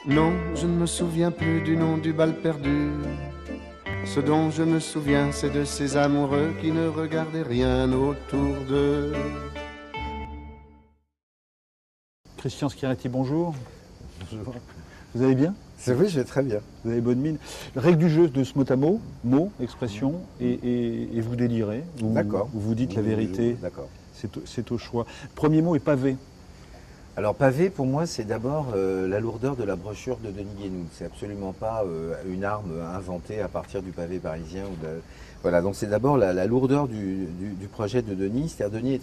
Non, je ne me souviens plus du nom du bal perdu. Ce dont je me souviens, c'est de ces amoureux qui ne regardaient rien autour d'eux. Christian Schiaretti, bonjour. Bonjour. Vous allez bien? Oui, je vais très bien. Vous avez bonne mine. La règle du jeu de ce mot à mot, expression, et vous délirez. D'accord. Vous dites la vérité. D'accord. C'est au choix. Premier mot est pavé. Alors pavé, pour moi, c'est d'abord la lourdeur de la brochure de Denis Guénoud. C'est absolument pas une arme inventée à partir du pavé parisien. Voilà, donc c'est d'abord la lourdeur du projet de Denis. C'est-à-dire Denis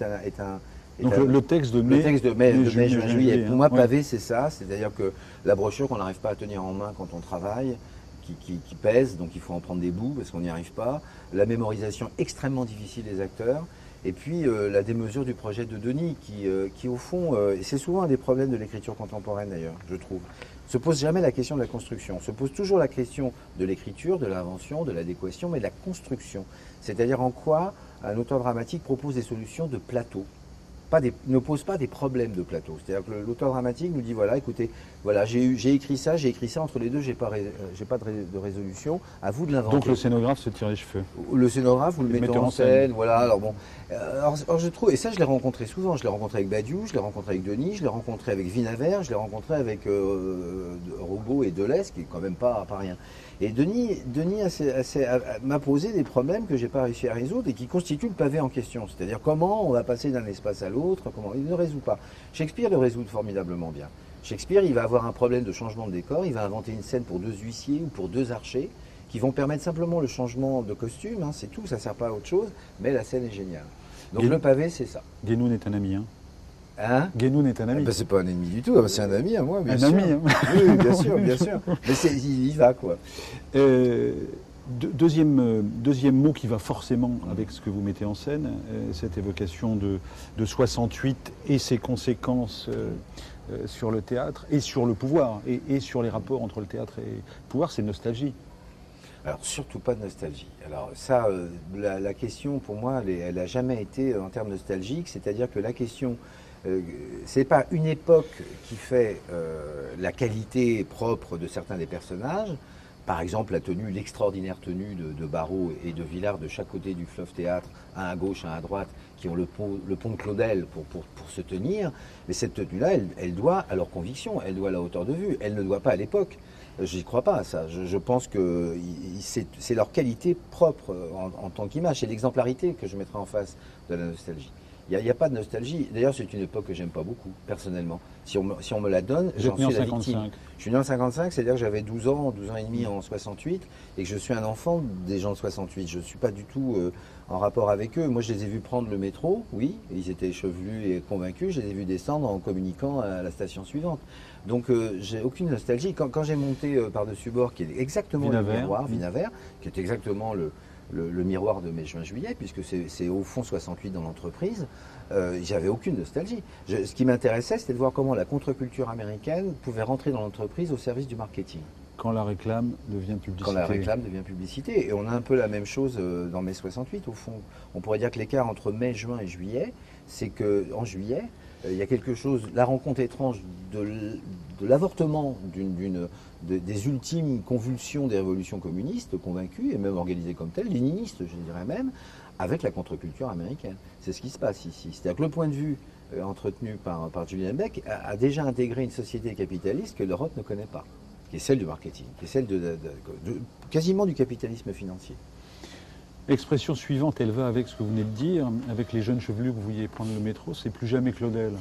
Donc le texte de mai, le texte de mai, juin, juillet. Pour moi, ouais. pavé, c'est ça. C'est-à-dire que la brochure qu'on n'arrive pas à tenir en main quand on travaille, qui pèse, donc il faut en prendre des bouts parce qu'on n'y arrive pas. La mémorisation extrêmement difficile des acteurs. Et puis la démesure du projet de Denis, qui au fond, et c'est souvent un des problèmes de l'écriture contemporaine d'ailleurs, je trouve, se pose jamais la question de la construction, se pose toujours la question de l'écriture, de l'invention, de l'adéquation, mais de la construction. C'est-à-dire en quoi un auteur dramatique propose des solutions de plateau. Ne pose pas des problèmes de plateau. C'est-à-dire que l'auteur dramatique nous dit voilà, écoutez, voilà, j'ai écrit ça entre les deux, j'ai pas de résolution, à vous de l'inventer. Donc le scénographe se tire les cheveux. Le scénographe, vous le mettez en scène, voilà. Alors bon, alors je trouve, et ça je l'ai rencontré souvent. Je l'ai rencontré avec Badiou, je l'ai rencontré avec Denis, je l'ai rencontré avec Vinavert, je l'ai rencontré avec Robot et Deleuze, qui est quand même pas rien. Et Denis m'a posé des problèmes que j'ai pas réussi à résoudre et qui constituent le pavé en question. C'est-à-dire comment on va passer d'un espace à l'autre, comment il ne résout pas. Shakespeare le résout formidablement bien. Shakespeare, il va avoir un problème de changement de décor, il va inventer une scène pour deux huissiers ou pour deux archers qui vont permettre simplement le changement de costume, hein, c'est tout, ça ne sert pas à autre chose, mais la scène est géniale. Donc le pavé, c'est ça. Guénoud est un ami, hein. Hein? Guénoud est un ami. Ben, c'est pas un ennemi du tout, c'est un ami à moi, bien un sûr. Ami, hein. Oui, bien sûr, bien sûr. Mais il y va, quoi. Deuxième mot qui va forcément avec ce que vous mettez en scène, cette évocation de 68 et ses conséquences sur le théâtre et sur le pouvoir et sur les rapports entre le théâtre et le pouvoir, c'est nostalgie. Alors surtout pas de nostalgie. Alors ça, la question pour moi, elle n'a jamais été en termes nostalgiques, c'est-à-dire que la question, c'est pas une époque qui fait la qualité propre de certains des personnages. Par exemple, l'extraordinaire tenue de Barrault et de Villard de chaque côté du fleuve théâtre, un à gauche, un à droite, qui ont le pont de Claudel pour se tenir. Mais cette tenue-là, elle doit à leur conviction, elle doit à la hauteur de vue, elle ne doit pas à l'époque. J'y crois pas à ça. Je pense que c'est leur qualité propre en tant qu'image. C'est l'exemplarité que je mettrai en face de la nostalgie. Il n'y a pas de nostalgie. D'ailleurs, c'est une époque que j'aime pas beaucoup, personnellement. Si on me la donne, j'en suis la victime. Je suis né en 55, c'est-à-dire que j'avais 12 ans et demi en 68, et que je suis un enfant des gens de 68. Je ne suis pas du tout en rapport avec eux. Moi, je les ai vus prendre le métro, oui, ils étaient chevelus et convaincus. Je les ai vus descendre en communiquant à la station suivante. Donc, j'ai aucune nostalgie. Quand j'ai monté par-dessus bord, qui est exactement le miroir, Vinavert, qui est exactement le miroir de mai, juin, juillet, puisque c'est au fond 68 dans l'entreprise, j'avais aucune nostalgie. Ce qui m'intéressait, c'était de voir comment la contre-culture américaine pouvait rentrer dans l'entreprise au service du marketing. Quand la réclame devient publicité. Quand la réclame devient publicité. Et on a un peu la même chose dans mai 68, au fond. On pourrait dire que l'écart entre mai, juin et juillet, c'est qu'en juillet, il y a quelque chose, la rencontre étrange de l'avortement des ultimes convulsions des révolutions communistes, convaincues, et même organisées comme telles, léninistes, je dirais même, avec la contre-culture américaine. C'est ce qui se passe ici. C'est-à-dire que le point de vue entretenu par Julian Beck a déjà intégré une société capitaliste que l'Europe ne connaît pas, qui est celle du marketing, qui est celle quasiment du capitalisme financier. L'expression suivante, elle va avec ce que vous venez de dire, avec les jeunes chevelus que vous vouliez prendre le métro, c'est plus jamais Claudel.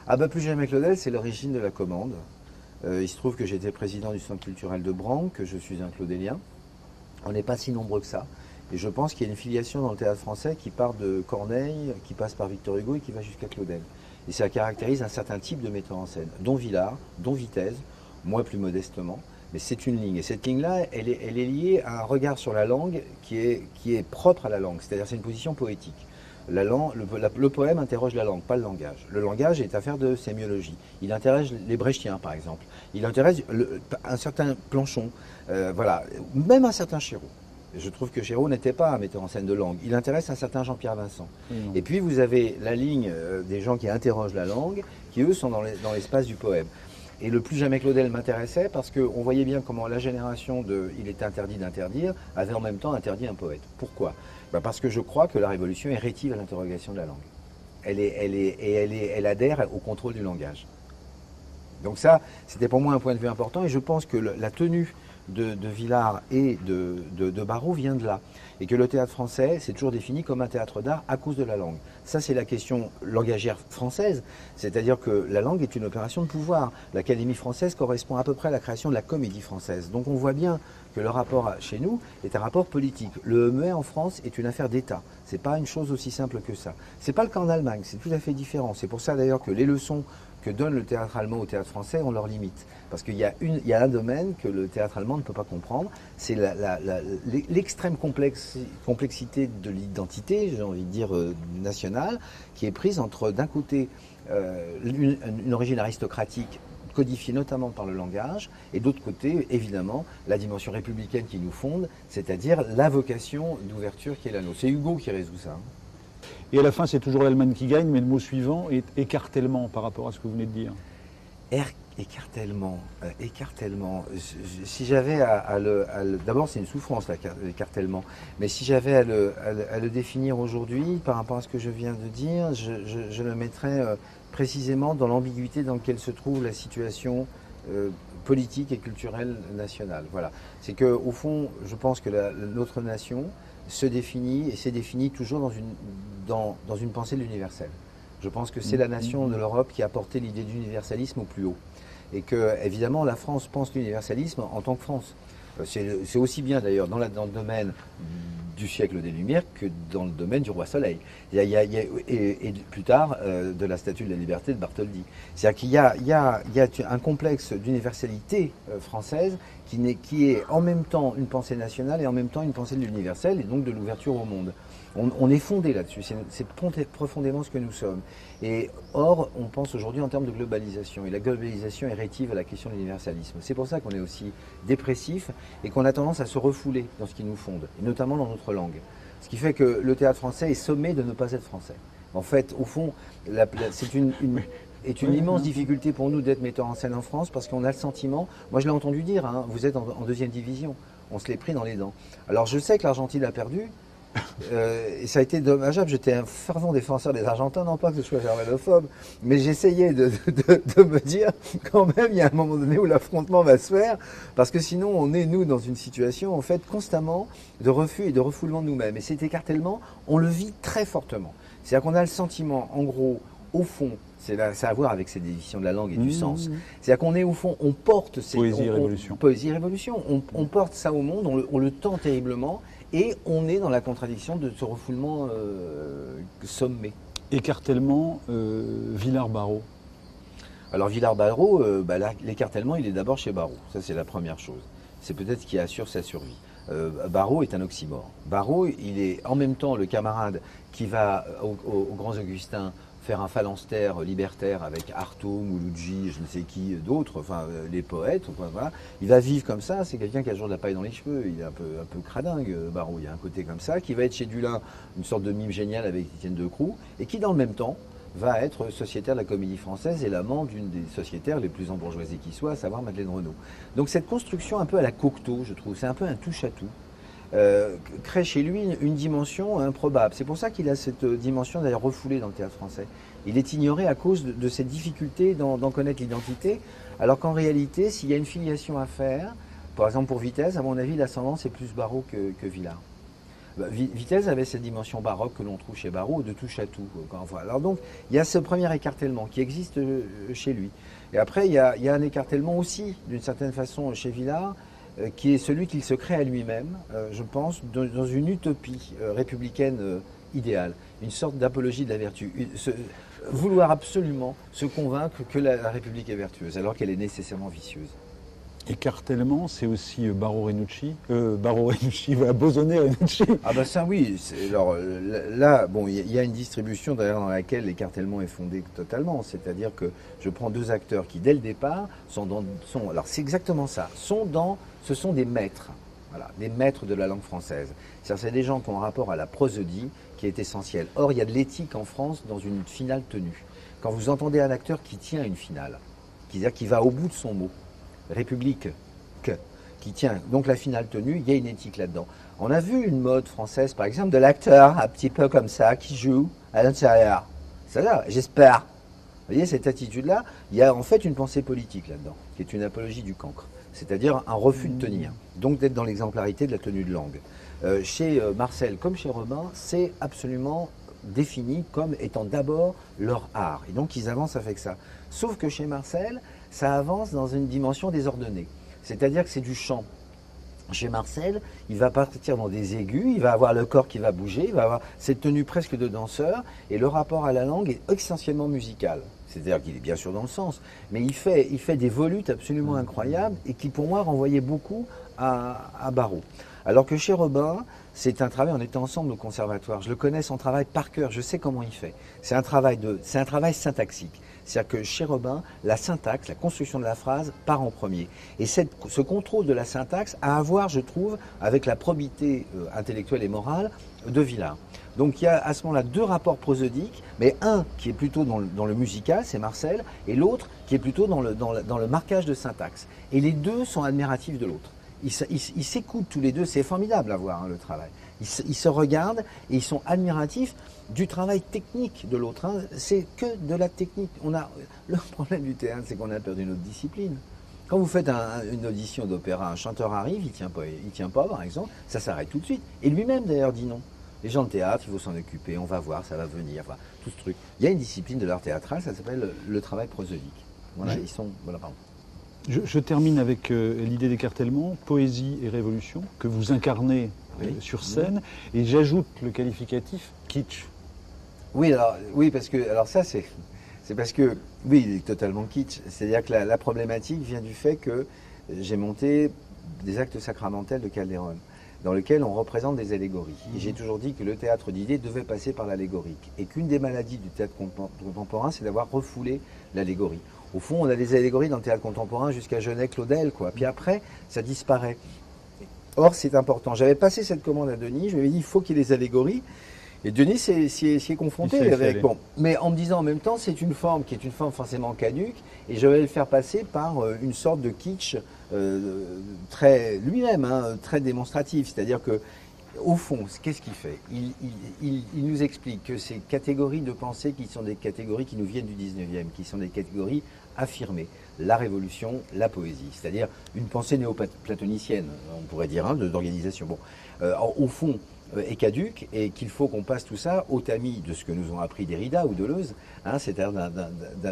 Ah bah plus jamais Claudel, c'est l'origine de la commande. Il se trouve que j'étais président du centre culturel de Branc, que je suis un claudélien. On n'est pas si nombreux que ça. Et je pense qu'il y a une filiation dans le théâtre français qui part de Corneille, qui passe par Victor Hugo et qui va jusqu'à Claudel. Et ça caractérise un certain type de metteur en scène, dont Villard, dont Vitesse, moi plus modestement. Mais c'est une ligne. Et cette ligne-là, elle est liée à un regard sur la langue qui est propre à la langue. C'est-à-dire c'est une position poétique. Le poème interroge la langue, pas le langage. Le langage est affaire de sémiologie. Il intéresse les Brechtiens, par exemple. Il intéresse un certain Planchon. Voilà. Même un certain Chéreau. Je trouve que Chéreau n'était pas un metteur en scène de langue. Il intéresse un certain Jean-Pierre Vincent. Et puis vous avez la ligne des gens qui interrogent la langue, qui eux sont dans l'espace du poème. Et le Plus jamais Claudel m'intéressait parce qu'on voyait bien comment la génération de « il est interdit d'interdire » avait en même temps interdit un poète. Pourquoi? Parce que je crois que la Révolution est rétive à l'interrogation de la langue. Elle adhère au contrôle du langage. Donc ça, c'était pour moi un point de vue important et je pense que la tenue de Villard et de Barrault vient de là. Et que le théâtre français, c'est toujours défini comme un théâtre d'art à cause de la langue. Ça, c'est la question langagière française, c'est-à-dire que la langue est une opération de pouvoir. L'Académie française correspond à peu près à la création de la Comédie française. Donc on voit bien que le rapport chez nous est un rapport politique. Le muet en France est une affaire d'État. C'est pas une chose aussi simple que ça. C'est pas le cas en Allemagne, c'est tout à fait différent. C'est pour ça d'ailleurs que les leçons que donne le théâtre allemand au théâtre français ont leurs limites. Parce qu'il y a un domaine que le théâtre allemand ne peut pas comprendre, c'est l'extrême complexité de l'identité, j'ai envie de dire nationale, qui est prise entre d'un côté une origine aristocratique codifiée notamment par le langage, et d'autre côté, évidemment, la dimension républicaine qui nous fonde, c'est-à-dire la vocation d'ouverture qui est la nôtre. C'est Hugo qui résout ça. Et à la fin, c'est toujours l'Allemagne qui gagne, mais le mot suivant est écartèlement par rapport à ce que vous venez de dire. Écartèlement. Si j'avais à le d'abord, c'est une souffrance, l'écartèlement. Mais si j'avais à le définir aujourd'hui, par rapport à ce que je viens de dire, je le mettrais précisément dans l'ambiguïté dans laquelle se trouve la situation politique et culturelle nationale. Voilà. C'est qu'au fond, je pense que notre nation se définit et s'est définie toujours dans une pensée de l'universel. Je pense que c'est la nation de l'Europe qui a porté l'idée d'universalisme au plus haut. Et que, évidemment, la France pense l'universalisme en tant que France. C'est aussi bien d'ailleurs dans le domaine du siècle des Lumières que dans le domaine du roi Soleil. Et plus tard, de la Statue de la Liberté de Bartholdi. C'est-à-dire qu'il y a un complexe d'universalité française qui est en même temps une pensée nationale et en même temps une pensée de l'universel et donc de l'ouverture au monde. On est fondé là-dessus, c'est profondément ce que nous sommes. Et or, on pense aujourd'hui en termes de globalisation. Et la globalisation est rétive à la question de l'universalisme. C'est pour ça qu'on est aussi dépressif et qu'on a tendance à se refouler dans ce qui nous fonde, et notamment dans notre langue. Ce qui fait que le théâtre français est sommé de ne pas être français. En fait, au fond, c'est une immense difficulté pour nous d'être metteurs en scène en France parce qu'on a le sentiment, moi je l'ai entendu dire, hein, vous êtes en deuxième division, on se l'est pris dans les dents. Alors je sais que l'Argentine a perdu, et ça a été dommageable, j'étais un fervent défenseur des Argentins, non pas que je sois germanophobe, mais j'essayais de me dire quand même il y a un moment donné où l'affrontement va se faire, parce que sinon on est nous dans une situation en fait constamment de refus et de refoulement de nous-mêmes. Et cet écartèlement, on le vit très fortement. C'est-à-dire qu'on a le sentiment, en gros, au fond, ça a à voir avec cette division de la langue et du sens. C'est-à-dire qu'on est au fond, on porte ces poésie et révolution. Poésie et révolution. On porte ça au monde, on le tend terriblement, et on est dans la contradiction de ce refoulement sommé. Écartèlement, Villard-Barrault. Alors Villard-Barrault, l'écartèlement, il est d'abord chez Barrault. Ça, c'est la première chose. C'est peut-être ce qui assure sa survie. Barrault est un oxymore. Barrault, il est en même temps le camarade qui va aux Grands Augustins faire un phalanstère libertaire avec Artaud, Mouloudji, je ne sais qui d'autres, enfin les poètes, voilà. Il va vivre comme ça, c'est quelqu'un qui a toujours de la paille dans les cheveux, il est un peu cradingue, Barrault, il y a un côté comme ça, qui va être chez Dulin, une sorte de mime génial avec Étienne Decroux, et qui dans le même temps va être sociétaire de la Comédie Française et l'amant d'une des sociétaires les plus embourgeoisées qui soit, à savoir Madeleine Renaud. Donc cette construction un peu à la Cocteau, je trouve, c'est un peu un touche-à-tout. Crée chez lui une dimension improbable. C'est pour ça qu'il a cette dimension d'ailleurs refoulée dans le théâtre français. Il est ignoré à cause de cette difficulté d'en connaître l'identité, alors qu'en réalité, s'il y a une filiation à faire, par exemple pour Vitesse, à mon avis, l'ascendance est plus Barrault que Villard. Vitesse avait cette dimension baroque que l'on trouve chez Barrault, de touche à tout. Alors donc, il y a ce premier écartèlement qui existe chez lui. Et après, il y a un écartèlement aussi, d'une certaine façon, chez Villard, qui est celui qu'il se crée à lui-même, je pense, dans une utopie républicaine idéale, une sorte d'apologie de la vertu. Vouloir absolument se convaincre que la République est vertueuse, alors qu'elle est nécessairement vicieuse. Écartèlement, c'est aussi Barrault-Renucci. Bosonnet-Renucci. Ah bah ça oui. Alors là, bon, il y a une distribution d'ailleurs dans laquelle l'écartèlement est fondé totalement. C'est-à-dire que je prends deux acteurs qui, dès le départ, alors c'est exactement ça. Ce sont des maîtres. Voilà, des maîtres de la langue française. C'est des gens qui ont un rapport à la prosodie qui est essentiel. Or, il y a de l'éthique en France dans une finale tenue. Quand vous entendez un acteur qui tient une finale, c'est-à-dire qui va au bout de son mot. République, qui tient. Donc la finale tenue, il y a une éthique là-dedans. On a vu une mode française, par exemple, de l'acteur, un petit peu comme ça, qui joue à l'intérieur. C'est ça, j'espère. Vous voyez, cette attitude-là, il y a en fait une pensée politique là-dedans, qui est une apologie du cancre. C'est-à-dire un refus de tenir. Donc d'être dans l'exemplarité de la tenue de langue. Chez Marcel, comme chez Robin, c'est absolument défini comme étant d'abord leur art. Et donc ils avancent avec ça. Sauf que chez Marcel, ça avance dans une dimension désordonnée. C'est-à-dire que c'est du chant. Chez Marcel, il va partir dans des aigus, il va avoir le corps qui va bouger, il va avoir cette tenue presque de danseur, et le rapport à la langue est essentiellement musical. C'est-à-dire qu'il est bien sûr dans le sens, mais il fait des volutes absolument incroyables et qui pour moi renvoyaient beaucoup à Barrault. Alors que chez Robin, c'est un travail, on était ensemble au conservatoire, je le connais son travail par cœur, je sais comment il fait. C'est un travail syntaxique. C'est-à-dire que chez Robin, la syntaxe, la construction de la phrase part en premier. Et ce contrôle de la syntaxe a à voir, je trouve, avec la probité intellectuelle et morale de Villard. Donc il y a à ce moment-là deux rapports prosodiques, mais un qui est plutôt dans le musical, c'est Marcel, et l'autre qui est plutôt dans le marquage de syntaxe. Et les deux sont admiratifs de l'autre. Ils s'écoutent tous les deux, c'est formidable à voir le travail. Ils se regardent et ils sont admiratifs du travail technique de l'autre. Hein. C'est que de la technique. Le problème du théâtre, c'est qu'on a perdu notre discipline. Quand vous faites une audition d'opéra, un chanteur arrive, il tient pas, par exemple, ça s'arrête tout de suite. Et lui-même, d'ailleurs, dit non. Les gens de théâtre, il faut s'en occuper, on va voir, ça va venir, enfin, tout ce truc. Il y a une discipline de l'art théâtral, ça s'appelle le travail prosodique. Voilà, pardon. Je termine avec l'idée d'écartèlement, poésie et révolution, que vous incarnez sur scène, et j'ajoute le qualificatif kitsch. Oui, parce que il est totalement kitsch. C'est-à-dire que la problématique vient du fait que j'ai monté des actes sacramentels de Calderon, dans lequel on représente des allégories. Et j'ai toujours dit que le théâtre d'idées devait passer par l'allégorique. Et qu'une des maladies du théâtre contemporain, c'est d'avoir refoulé l'allégorie. Au fond, on a des allégories dans le théâtre contemporain jusqu'à Genet-Claudel, quoi. Puis après, ça disparaît. Or, c'est important. J'avais passé cette commande à Denis, je lui avais dit, il faut qu'il y ait des allégories. Et Denis s'y est confronté avec. Bon, mais en me disant en même temps, c'est une forme qui est une forme forcément caduque, et je vais le faire passer par une sorte de kitsch très lui-même, très démonstratif. C'est-à-dire que, au fond, qu'est-ce qu'il fait ? Il nous explique que ces catégories de pensée qui sont des catégories qui nous viennent du 19e, qui sont des catégories affirmées, la révolution, la poésie, c'est-à-dire une pensée néo-platonicienne, on pourrait dire, d'organisation. Bon, au fond, est caduque et qu'il faut qu'on passe tout ça au tamis de ce que nous ont appris Derrida ou Deleuze, c'est-à-dire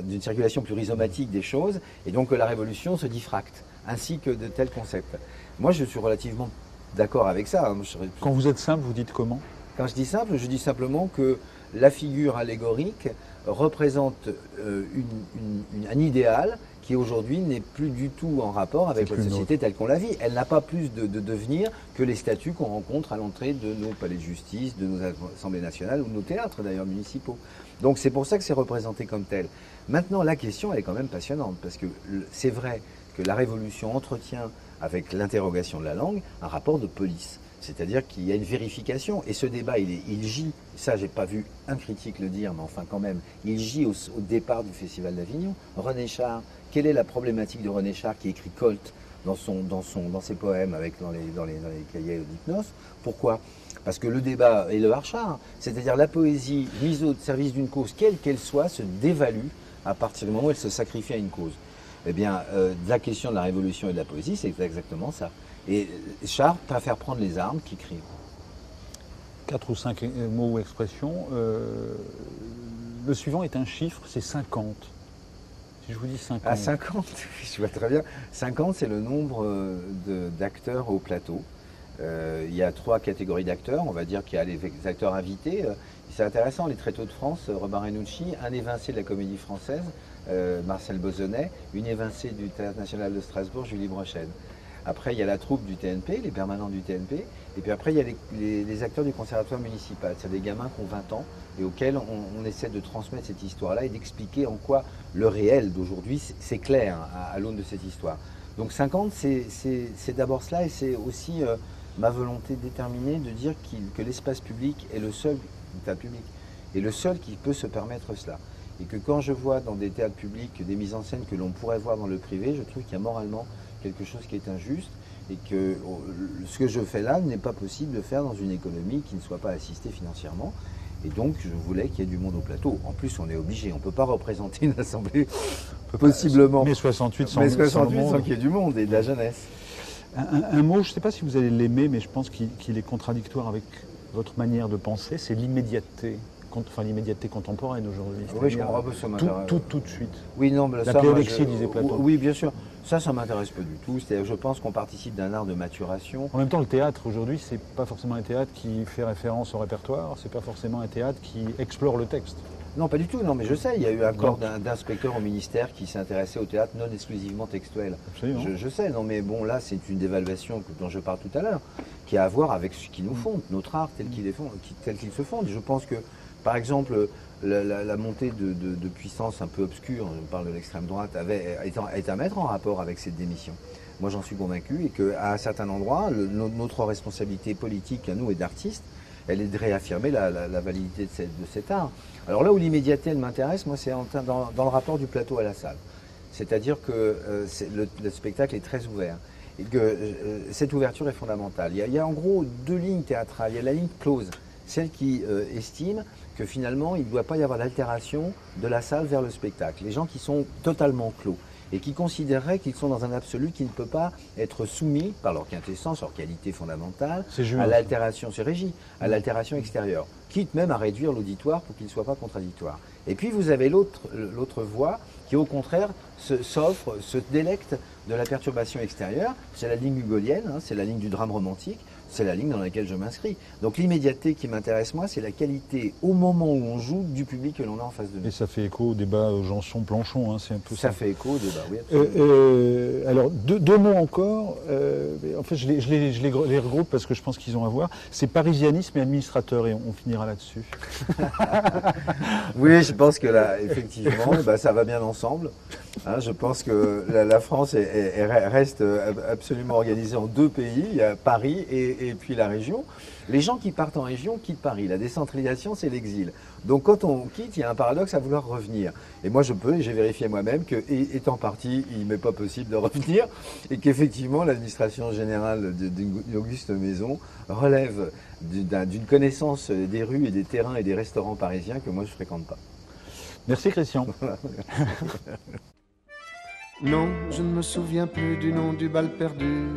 d'une circulation plus rhizomatique des choses, et donc que la révolution se diffracte, ainsi que de tels concepts. Moi, je suis relativement d'accord avec ça. Quand vous êtes simple, vous dites comment ? Quand je dis simple, je dis simplement que la figure allégorique représente un idéal qui aujourd'hui n'est plus du tout en rapport avec la société telle qu'on la vit. Elle n'a pas plus de devenir que les statues qu'on rencontre à l'entrée de nos palais de justice, de nos assemblées nationales ou de nos théâtres d'ailleurs municipaux. Donc c'est pour ça que c'est représenté comme tel. Maintenant, la question elle est quand même passionnante parce que c'est vrai que la Révolution entretient avec l'interrogation de la langue un rapport de police. C'est-à-dire qu'il y a une vérification, et ce débat, il gît, ça j'ai pas vu un critique le dire, mais enfin quand même, il gît au départ du Festival d'Avignon. René Char, quelle est la problématique de René Char qui écrit Colt dans ses poèmes, dans les cahiers d'Hypnos? Pourquoi? Parce que le débat est le Harchard, c'est-à-dire la poésie mise au service d'une cause, quelle qu'elle soit, se dévalue à partir du moment où elle se sacrifie à une cause. Eh bien, la question de la révolution et de la poésie, c'est exactement ça. Et Char préfère prendre les armes qu'écrire. 4 ou 5 mots ou expressions. Le suivant est un chiffre, c'est 50. Si je vous dis 50. Ah, 50, je vois très bien. 50, c'est le nombre d'acteurs au plateau. Il y a 3 catégories d'acteurs. On va dire qu'il y a les acteurs invités. C'est intéressant, les Tréteaux de France, Robin Renucci, un évincé de la Comédie Française, Marcel Bozonnet, une évincée du Théâtre National de Strasbourg, Julie Brochen. Après, il y a la troupe du TNP, les permanents du TNP, et puis après, il y a les acteurs du conservatoire municipal. C'est des gamins qui ont 20 ans et auxquels on essaie de transmettre cette histoire-là et d'expliquer en quoi le réel d'aujourd'hui, c'est clair à l'aune de cette histoire. Donc 50, c'est d'abord cela, et c'est aussi ma volonté déterminée de dire que l'espace public est le seul, l'état public, est le seul qui peut se permettre cela. Et que quand je vois dans des théâtres publics des mises en scène que l'on pourrait voir dans le privé, je trouve qu'il y a moralement quelque chose qui est injuste et que ce que je fais là n'est pas possible de faire dans une économie qui ne soit pas assistée financièrement. Et donc, je voulais qu'il y ait du monde au plateau. En plus, on est obligé. On ne peut pas représenter une assemblée possiblement. Mais 68 sans, Mais 68 sans sans qu'il y ait du monde et de la jeunesse. Un mot, je ne sais pas si vous allez l'aimer, mais je pense qu'il est contradictoire avec votre manière de penser, c'est l'immédiateté. Enfin, l'immédiateté contemporaine aujourd'hui. Oui, je comprends. Ça m'intéresse. Tout de suite. Oui, non, mais la ça, Alexis disait Platon. Oui, bien sûr. Ça m'intéresse pas du tout. C'est-à-dire, je pense qu'on participe d'un art de maturation. En même temps, le théâtre aujourd'hui, c'est pas forcément un théâtre qui fait référence au répertoire, c'est pas forcément un théâtre qui explore le texte. Non, pas du tout. Non, mais je sais, il y a eu un corps d'inspecteurs au ministère qui s'est intéressé au théâtre non exclusivement textuel. Absolument. Je sais, non, mais bon, là, c'est une dévaluation dont je parle tout à l'heure, qui a à voir avec ce qui nous fonde, notre art tel qu'il se fonde. Je pense que, par exemple, la montée de puissance un peu obscure, je parle de l'extrême droite, est à mettre en rapport avec cette démission. Moi, j'en suis convaincu et qu'à un certain endroit, notre responsabilité politique à nous et d'artistes, elle est de réaffirmer la validité de cet art. Alors là où l'immédiateté m'intéresse, moi, c'est dans le rapport du plateau à la salle. C'est-à-dire que le spectacle est très ouvert et que cette ouverture est fondamentale. Il y a en gros deux lignes théâtrales. Il y a la ligne close, celle qui estime que finalement, il ne doit pas y avoir d'altération de la salle vers le spectacle. Les gens qui sont totalement clos et qui considéreraient qu'ils sont dans un absolu qui ne peut pas être soumis par leur quintessence, leur qualité fondamentale, à l'altération, c'est régi, à l'altération extérieure, quitte même à réduire l'auditoire pour qu'il ne soit pas contradictoire. Et puis vous avez l'autre voie qui au contraire s'offre, se délecte de la perturbation extérieure, c'est la ligne hugolienne, hein, c'est la ligne du drame romantique, c'est la ligne dans laquelle je m'inscris. Donc l'immédiateté qui m'intéresse moi, c'est la qualité au moment où on joue du public que l'on a en face de nous. Et ça fait écho au débat Janson-Planchon, hein, c'est un peu ça. Ça fait écho au débat, oui, absolument. Alors, deux mots encore. En fait, je les regroupe parce que je pense qu'ils ont à voir. C'est parisianisme et administrateur, et on finira là-dessus. Oui, je pense que là, effectivement, ça va bien ensemble. Hein, je pense que la France reste absolument organisée en deux pays, il y a Paris et puis la région. Les gens qui partent en région quittent Paris. La décentralisation, c'est l'exil. Donc quand on quitte, il y a un paradoxe à vouloir revenir. Et moi, j'ai vérifié moi-même que, étant parti, il m'est pas possible de revenir et qu'effectivement, l'administration générale d'Auguste Maison relève d'une connaissance des rues et des terrains et des restaurants parisiens que moi, je fréquente pas. Merci Christian. Non, je ne me souviens plus du nom du bal perdu.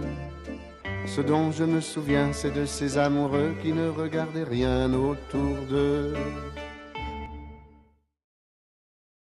Ce dont je me souviens, c'est de ces amoureux qui ne regardaient rien autour d'eux.